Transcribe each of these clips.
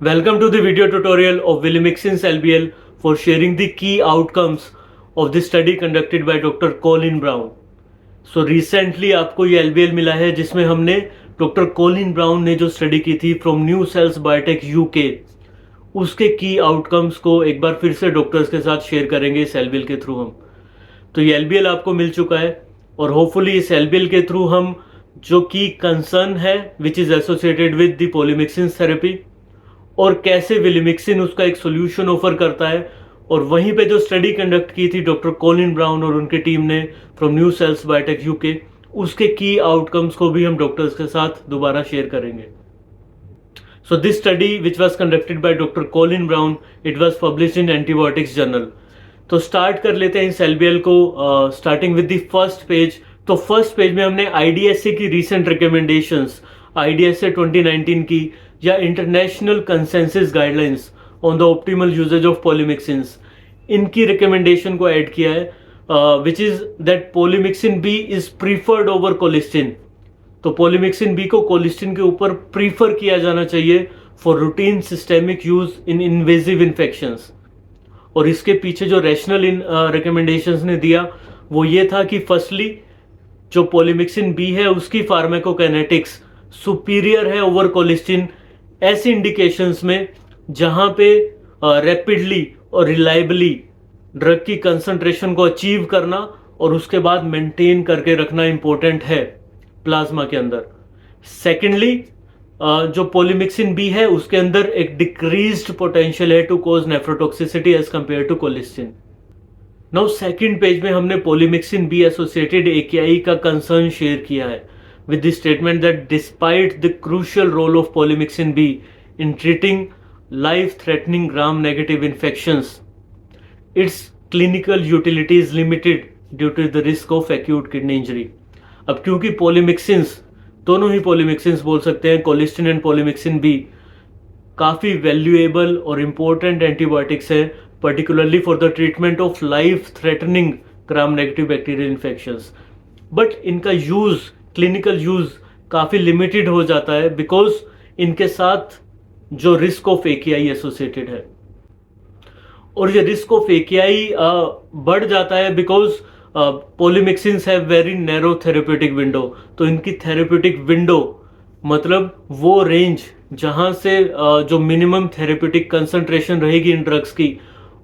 Welcome to the video tutorial of Willimixins LBL for sharing the key outcomes of the study conducted by Dr. Colin Brown. So recently आपको ये LBL मिला है जिसमें हमने doctor Colin brown ने जो study की थी from new Cells biotech UK उसके की आउटकम्स को एक बार फिर से डॉक्टर्स के साथ शेयर करेंगे इस LBL के थ्रू हम। तो ये LBL आपको मिल चुका है और होपफुली इस LBL के थ्रू हम जो की कंसर्न है which is associated with the पोलीमिक्सिन therapy और कैसे विलिमिक्सिन उसका एक सोल्यूशन ऑफर करता है और वहीं पे जो स्टडी कंडक्ट की थी डॉक्टर कोलिन ब्राउन और उनके टीम ने from new Cells biotech UK उसके की आउटकम्स को भी हम डॉक्टर्स के साथ दोबारा शेयर करेंगे। So this study which was conducted by doctor Colin Brown it was published in antibiotics journal. तो स्टार्ट कर लेते हैं इस LBL को starting with the first page. तो फर्स्ट पेज में हमने IDSA की रिसेंट रिकमेंडेशंस IDSA 2019 की या international consensus guidelines on the optimal usages of polymyxins इनकी रिकमेंडेशन को ऐड किया है which is that polymyxin B is preferred over colistin. तो पोलीमिक्सिन बी को कोलिस्टिन के ऊपर प्रीफर किया जाना चाहिए for routine systemic use in invasive infections. और इसके पीछे जो रैशनल इन रिकमेंडेशंस ने दिया वो ये था कि फर्स्टली जो पोलीमिक्सिन बी है उसकी फार्माकोकाइनेटिक्स सुपीरियर है ओवर कोलिस्टिन ऐसी इंडिकेशंस में जहां पे रैपिडली और रिलायबली ड्रग की कंसंट्रेशन को अचीव करना और उसके बाद मेंटेन करके रखना इंपॉर्टेंट है प्लाज्मा के अंदर। सेकेंडली जो पोलीमिक्सिन बी है उसके अंदर एक डिक्रीज्ड पोटेंशियल है to cause nephrotoxicity as compare to colistin. Now second page में हमने पोलीमिक्सिन बी एसोसिएटेड AKI का कंसर्न शेयर किया है with the statement that despite the crucial role of polymyxin B in treating life-threatening gram-negative infections, its clinical utility is limited due to the risk of acute kidney injury. अब क्योंकि पोलीमिक्सिन्स दोनों ही पोलीमिक्सिन्स बोल सकते हैं colistin and पोलीमिक्सिन B काफ़ी valuable और important antibiotics है particularly for the treatment of life threatening gram negative bacterial infections. But इनका यूज़ क्लिनिकल यूज काफ़ी लिमिटेड हो जाता है बिकॉज इनके साथ जो रिस्क ऑफ AKI एसोसिएटेड है और ये रिस्क ऑफ AKI बढ़ जाता है because polymyxins have very narrow therapeutic window. तो इनकी थेरेप्यूटिक विंडो मतलब वो रेंज जहाँ से जो मिनिमम थेरेप्यूटिक कंसंट्रेशन रहेगी इन ड्रग्स की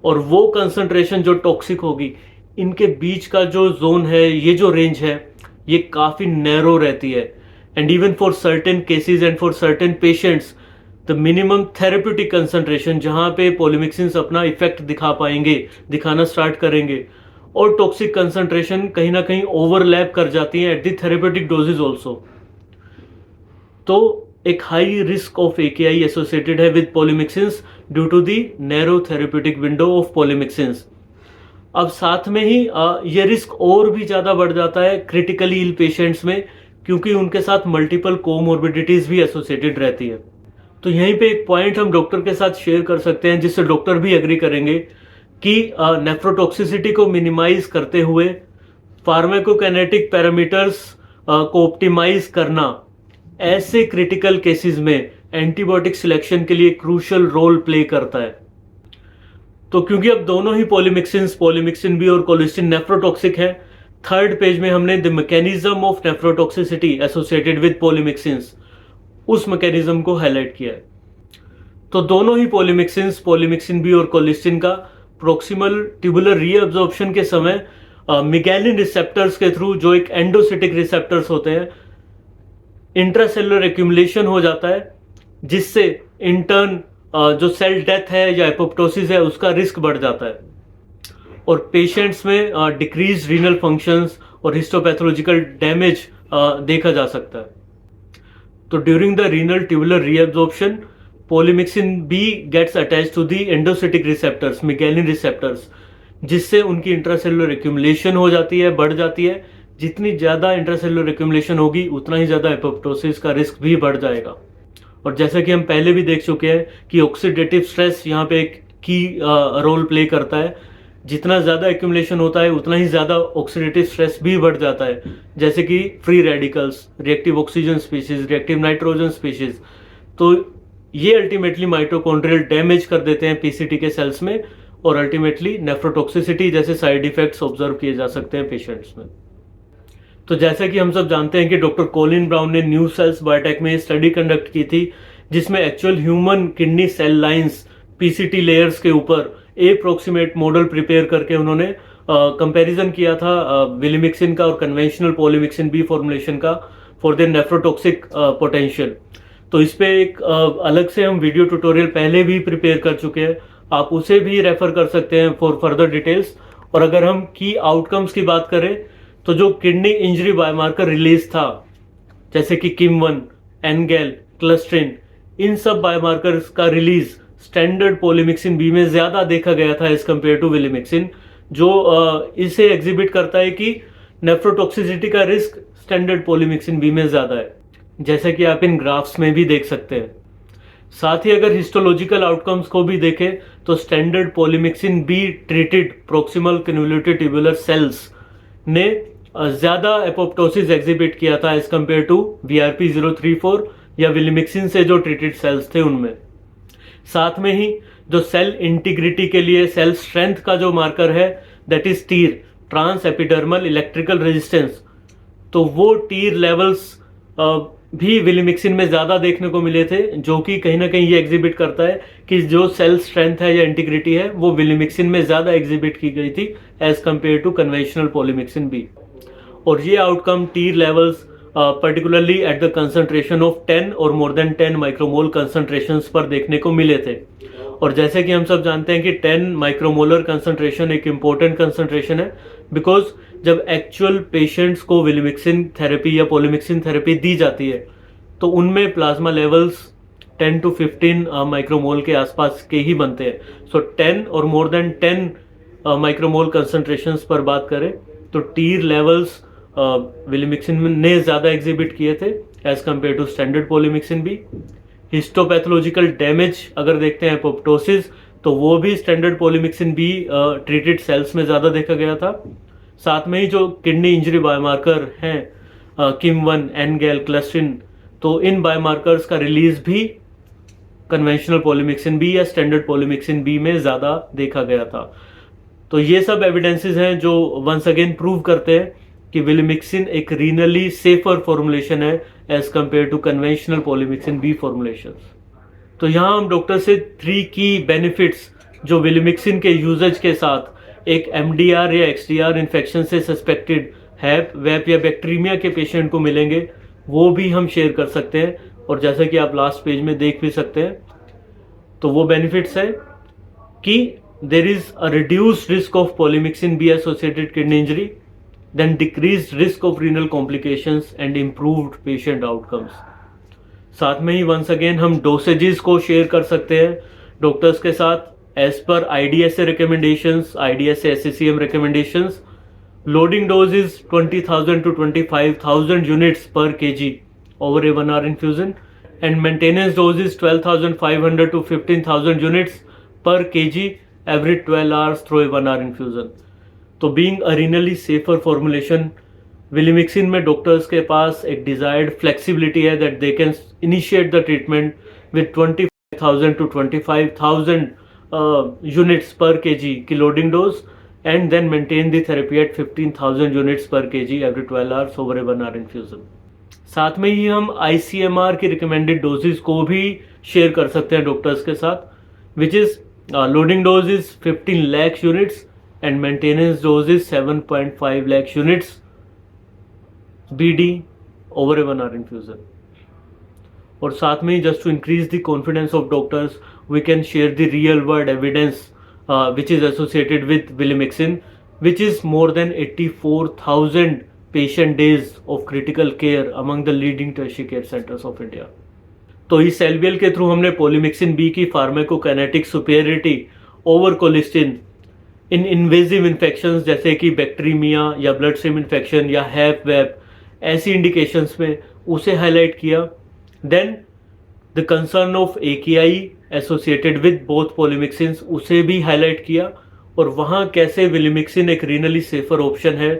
और वो कंसंट्रेशन जो टॉक्सिक होगी इनके बीच का जो जोन है ये जो रेंज है ये काफ़ी नैरो रहती है। And even for certain cases and for certain patients the minimum therapeutic concentration जहाँ पे पोलीमिक्सिन्स अपना इफेक्ट दिखाना स्टार्ट करेंगे और टॉक्सिक कंसंट्रेशन कहीं ना कहीं ओवरलैप कर जाती है at the therapeutic doses also. तो एक high risk of AKI associated है with polymyxins due to the narrow therapeutic window of polymyxins. अब साथ में ही ये रिस्क और भी ज़्यादा बढ़ जाता है क्रिटिकली इल पेशेंट्स में क्योंकि उनके साथ मल्टीपल कोमोर्बिडिटीज़ भी एसोसिएटेड रहती है। तो यहीं पे एक पॉइंट हम डॉक्टर के साथ शेयर कर सकते हैं जिससे डॉक्टर भी एग्री करेंगे कि नेफ्रोटॉक्सिसिटी को मिनिमाइज करते हुए फार्माकोकाइनेटिक पैरामीटर्स को ऑप्टिमाइज करना ऐसे क्रिटिकल केसेस में एंटीबायोटिक सिलेक्शन के लिए क्रूशियल रोल प्ले करता है। तो क्योंकि अब दोनों ही पोलीमिक्सिन्स पोलीमिक्सिन बी और कोलिस्टिन नेफ्रोटॉक्सिक है थर्ड पेज में हमने the mechanism of nephrotoxicity associated with polymyxins उस मैकेनिज्म को हाईलाइट किया है। तो दोनों ही पोलीमिक्सिन्स पोलीमिक्सिन बी और कोलिस्टिन का प्रोक्सिमल ट्यूबुलर रीअब्जॉर्प्शन के समय मिगैलिन रिसेप्टर्स के थ्रू जो एक एंडोसिटिक रिसेप्टर्स होते हैं इंट्रासेलुलर एक्यूमुलेशन हो जाता है जिससे इंटर्न जो सेल डेथ है या एपोप्टोसिस है उसका रिस्क बढ़ जाता है और पेशेंट्स में डिक्रीज रीनल फंक्शंस और हिस्टोपैथोलॉजिकल डैमेज देखा जा सकता है। तो during the renal tubular reabsorption polymyxin B gets attached to the endocytic receptors megalin receptors जिससे उनकी इंट्रासेलुलर एक्यूमुलेशन हो जाती है बढ़ जाती है। जितनी ज़्यादा इंट्रासेलुलर एक्यूमुलेशन होगी उतना ही ज़्यादा एपोप्टोसिस का रिस्क भी बढ़ जाएगा। और जैसा कि हम पहले भी देख चुके हैं कि ऑक्सीडेटिव स्ट्रेस यहाँ पे एक की रोल प्ले करता है। जितना ज़्यादा एक्यूमुलेशन होता है उतना ही ज़्यादा ऑक्सीडेटिव स्ट्रेस भी बढ़ जाता है जैसे कि free radicals reactive oxygen species reactive nitrogen species. तो ये अल्टीमेटली माइटोकॉन्ड्रियल डैमेज कर देते हैं पीसीटी के सेल्स में और अल्टीमेटली नेफ्रोटॉक्सिसिटी जैसे साइड इफेक्ट्स ऑब्जर्व किए जा सकते हैं पेशेंट्स में। तो जैसे कि हम सब जानते हैं कि डॉक्टर कॉलिन ब्राउन ने न्यू सेल्स बायोटेक में स्टडी कंडक्ट की थी जिसमें actual human kidney cell lines PCT layers के ऊपर अप्रोक्सीमेट मॉडल प्रिपेयर करके उन्होंने कंपैरिजन किया था विलिमिक्सिन का और कन्वेंशनल पॉलीमिक्सिन बी फॉर्मुलेशन का फॉर देयर नेफ्रोटॉक्सिक पोटेंशियल। तो इस पे एक अलग से हम वीडियो ट्यूटोरियल पहले भी प्रिपेयर कर चुके हैं, आप उसे भी रेफर कर सकते हैं फॉर फर्दर डिटेल्स। और अगर हम की आउटकम्स की बात करें तो जो किडनी इंजरी बायोमार्कर रिलीज था जैसे कि किम1, एनगेल, क्लस्ट्रिन, इन सब बायोमार्कर्स का रिलीज स्टैंडर्ड पॉलीमिक्सिन बी में ज्यादा देखा गया था एज कम्पेयर टू विलिमिक्सिन, जो इसे एग्जिबिट करता है कि नेफ्रोटॉक्सिसिटी का रिस्क स्टैंडर्ड पॉलीमिक्सिन बी में ज्यादा है, जैसा कि आप इन ग्राफ्स में भी देख सकते हैं। साथ ही अगर हिस्टोलॉजिकल आउटकम्स को भी देखें तो standard polymyxin B treated proximal convoluted tubular cells ने ज्यादा एपोप्टोसिस एग्जिबिट किया था एज कम्पेयर टू VRP034 या विलिमिक्सिन से जो ट्रीटेड सेल्स थे उनमें। साथ में ही जो सेल इंटीग्रिटी के लिए सेल स्ट्रेंथ का जो मार्कर है that is TEER, trans epidermal electrical resistance, तो वो टीर लेवल्स भी विलिमिक्सिन में ज्यादा देखने को मिले थे, जो कि कहीं ना कहीं ये एग्जिबिट करता है कि जो सेल स्ट्रेंथ है या इंटीग्रिटी है वो विलिमिक्सिन में ज्यादा एग्जिबिट की गई थी as compare to conventional polymyxin B. और ये outcome TEER levels particularly at the concentration of 10 और मोर देन 10 माइक्रोमोल कंसंट्रेशंस पर देखने को मिले थे। और जैसे कि हम सब जानते हैं कि 10 माइक्रोमोलर कंसंट्रेशन एक इम्पोर्टेंट कंसंट्रेशन है, बिकॉज जब एक्चुअल पेशेंट्स को विलिमिक्सिन थेरेपी या पॉलीमिक्सिन थेरेपी दी जाती है तो उनमें प्लाज्मा लेवल्स 10 to 15 माइक्रोमोल के आसपास के ही बनते हैं। सो 10 और मोर देन 10 माइक्रोमोल कंसंट्रेशंस पर बात करें तो टीर लेवल्स विलिमिक्सिन ने ज़्यादा एग्जिबिट किए थे as compare to standard polymyxin B. Histopathological damage अगर देखते हैं एपोप्टोसिस तो वो भी standard polymyxin B treated cells में ज़्यादा देखा गया था। साथ में ही जो किडनी इंजरी बायोमार्कर हैं किम1, एनगेल, क्लस्ट्रिन, तो इन बायोमार्कर्स का रिलीज भी कन्वेंशनल पॉलीमिक्सिन बी या स्टैंडर्ड पॉलीमिक्सिन बी में ज़्यादा देखा गया था। तो ये सब एविडेंसेस हैं जो वंस अगेन प्रूव करते हैं कि विलिमिक्सिन एक रीनली सेफर फॉर्मुलेशन है as compare to conventional polymyxin B formulation. तो यहाँ हम डॉक्टर से 3 की बेनिफिट्स जो विलिमिक्सिन के यूजेज के साथ एक MDR या XDR इन्फेक्शन से सस्पेक्टेड हैप, वेप या बैक्टीरिया के पेशेंट को मिलेंगे वो भी हम शेयर कर सकते हैं। और जैसा कि आप लास्ट पेज में देख भी सकते हैं तो वो बेनिफिट्स है कि there is a reduced risk of polymyxin be associated kidney injury, then decreased risk of renal complications and improved patient outcomes। साथ में ही वंस अगेन हम डोसेजेस को शेयर कर सकते हैं डॉक्टर्स के साथ as per IDSA recommendations, IDSA SCCM recommendations। loading dose is 20,000 to 25,000 units per kg over a 1 hour infusion and maintenance dose is 12,500 to 15,000 units per kg every 12 hours through a 1 hour infusion। तो being a renally safer formulation vilimixin में doctors के पास एक desired flexibility है that they can initiate the treatment with 20,000 to 25,000 units per KG की loading dose and then maintain the therapy at 15,000 units per KG every 12 hours over a 1 hour infusion. साथ में ही हम ICMR की recommended doses को भी share कर सकते हैं डॉक्टर्स के साथ, which is loading dose is 15 lakh units and maintenance dose is 7.5 lakh units BD over a 1 hour infusion। और साथ में just to increase the confidence of doctors we can share the real world evidence which is associated with vilimixin, which is more than 84,000 patient days of critical care among the leading tertiary care centers of India। तो इस LBL के through हमने polymyxin B की pharmacokinetic superiority over colistin इन invasive infections जैसे कि bacteria या blood stream infection या हैप वेप ऐसी इंडिकेशंस में उसे हाईलाइट किया। Then the concern of AKI associated with both polymyxins उसे भी हाईलाइट किया और वहाँ कैसे विलिमिक्सिन एक रीनली सेफर ऑप्शन है।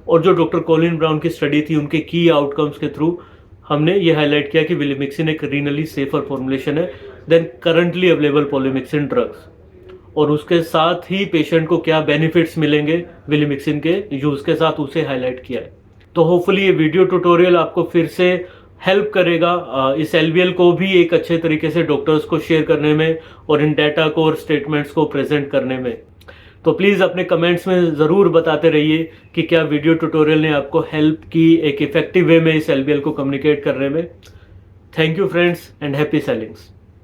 और जो डॉक्टर कॉलिन ब्राउन की स्टडी थी उनके की आउटकम्स के थ्रू हमने ये हाईलाइट किया कि विलिमिक्सिन एक रीनली सेफर फॉर्मुलेशन है than currently available polymyxin drugs, और उसके साथ ही पेशेंट को क्या बेनिफिट्स मिलेंगे विलिमिक्सिन के यूज़ के साथ, उसे हाईलाइट किया है। तो होपफुली ये वीडियो ट्यूटोरियल आपको फिर से हेल्प करेगा इस एलबीएल को भी एक अच्छे तरीके से डॉक्टर्स को शेयर करने में और इन डाटा को और स्टेटमेंट्स को प्रेजेंट करने में। तो प्लीज़ अपने कमेंट्स में ज़रूर बताते रहिए कि क्या वीडियो ट्यूटोरियल ने आपको हेल्प की एक इफेक्टिव वे में इस एलबीएल को कम्युनिकेट करने में। Thank you friends and happy ceilings.